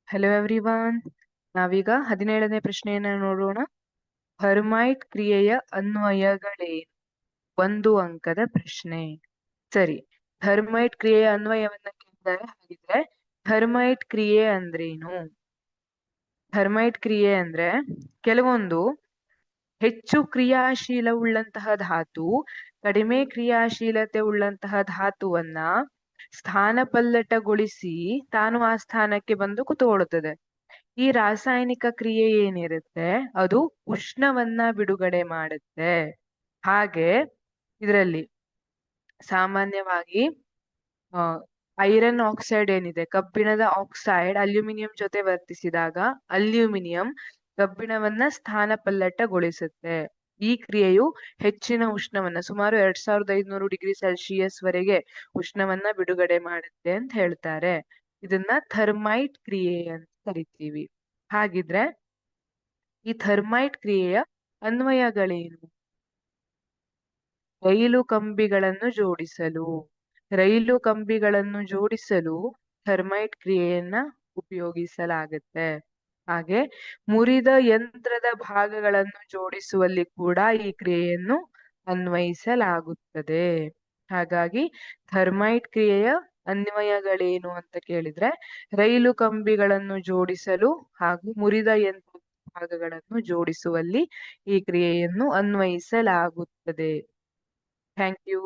Hello everyone. ನಾವೀಗ 17ನೇ ಪ್ರಶ್ನೆಯನ್ನ ನೋಡೋಣ. ಹರ್ಮೈಟ್ ಕ್ರಿಯೆಯ ಅನ್ವಯಗಳೇನು? 1 ಅಂಕದ ಪ್ರಶ್ನೆ. ಸರಿ, ಹರ್ಮೈಟ್ ಕ್ರಿಯೆಯ ಅನ್ವಯವನ್ನ ಕೇಳಿದರೆ ಹಾಗಿದ್ರೆ ಹರ್ಮೈಟ್ ಕ್ರಿಯೆ ಅಂದ್ರೇನು? ಹರ್ಮೈಟ್ ಕ್ರಿಯೆ ಅಂದ್ರೆ ಕೆಲವೊಂದು ಹೆಚ್ಚು ಕ್ರಿಯಾಶೀಲ ಉಳ್ಳಂತಹ ಧಾತು ಕಡಿಮೆ ಕ್ರಿಯಾಶೀಲತೆ ಉಳ್ಳಂತಹ ಧಾತುವನ್ನ ಸ್ಥಾನಪಲ್ಲಟಗೊಳಿಸಿ ತಾನು ಆ ಸ್ಥಾನಕ್ಕೆ ಬಂದು ಕುತ್ಕೊಳ್ಳುತ್ತದೆ. ಈ ರಾಸಾಯನಿಕ ಕ್ರಿಯೆ ಏನಿರುತ್ತೆ ಅದು ಉಷ್ಣವನ್ನ ಬಿಡುಗಡೆ ಮಾಡುತ್ತೆ. ಹಾಗೆ ಇದರಲ್ಲಿ ಸಾಮಾನ್ಯವಾಗಿ ಐರನ್ ಆಕ್ಸೈಡ್ ಏನಿದೆ, ಕಬ್ಬಿಣದ ಆಕ್ಸೈಡ್ ಅಲ್ಯೂಮಿನಿಯಂ ಜೊತೆ ವರ್ತಿಸಿದಾಗ ಅಲ್ಯೂಮಿನಿಯಂ ಕಬ್ಬಿಣವನ್ನ ಸ್ಥಾನಪಲ್ಲಟಗೊಳಿಸುತ್ತೆ. ಈ ಕ್ರಿಯೆಯು ಹೆಚ್ಚಿನ ಉಷ್ಣವನ್ನ ಸುಮಾರು 2500 ಡಿಗ್ರಿ ಸೆಲ್ಸಿಯಸ್ ವರೆಗೆ ಉಷ್ಣವನ್ನ ಬಿಡುಗಡೆ ಮಾಡುತ್ತೆ ಅಂತ ಹೇಳ್ತಾರೆ. ಇದನ್ನ ಥರ್ಮೈಟ್ ಕ್ರಿಯೆ ಅಂತ ಕರಿತೀವಿ. ಹಾಗಿದ್ರೆ ಈ ಥರ್ಮೈಟ್ ಕ್ರಿಯೆಯ ಅನ್ವಯಗಳೇನು? ರೈಲು ಕಂಬಿಗಳನ್ನು ಜೋಡಿಸಲು ಥರ್ಮೈಟ್ ಕ್ರಿಯೆಯನ್ನ ಉಪಯೋಗಿಸಲಾಗುತ್ತೆ. ಹಾಗೆ ಮುರಿದ ಯಂತ್ರದ ಭಾಗಗಳನ್ನು ಜೋಡಿಸುವಲ್ಲಿ ಕೂಡ ಈ ಕ್ರಿಯೆಯನ್ನು ಅನ್ವಯಿಸಲಾಗುತ್ತದೆ. ಹಾಗಾಗಿ ಥರ್ಮೈಟ್ ಕ್ರಿಯೆಯ ಅನ್ವಯಗಳೇನು ಅಂತ ಕೇಳಿದ್ರೆ ರೈಲು ಕಂಬಿಗಳನ್ನು ಜೋಡಿಸಲು ಹಾಗೂ ಮುರಿದ ಯಂತ್ರ ಭಾಗಗಳನ್ನು ಜೋಡಿಸುವಲ್ಲಿ ಈ ಕ್ರಿಯೆಯನ್ನು ಅನ್ವಯಿಸಲಾಗುತ್ತದೆ. Thank you.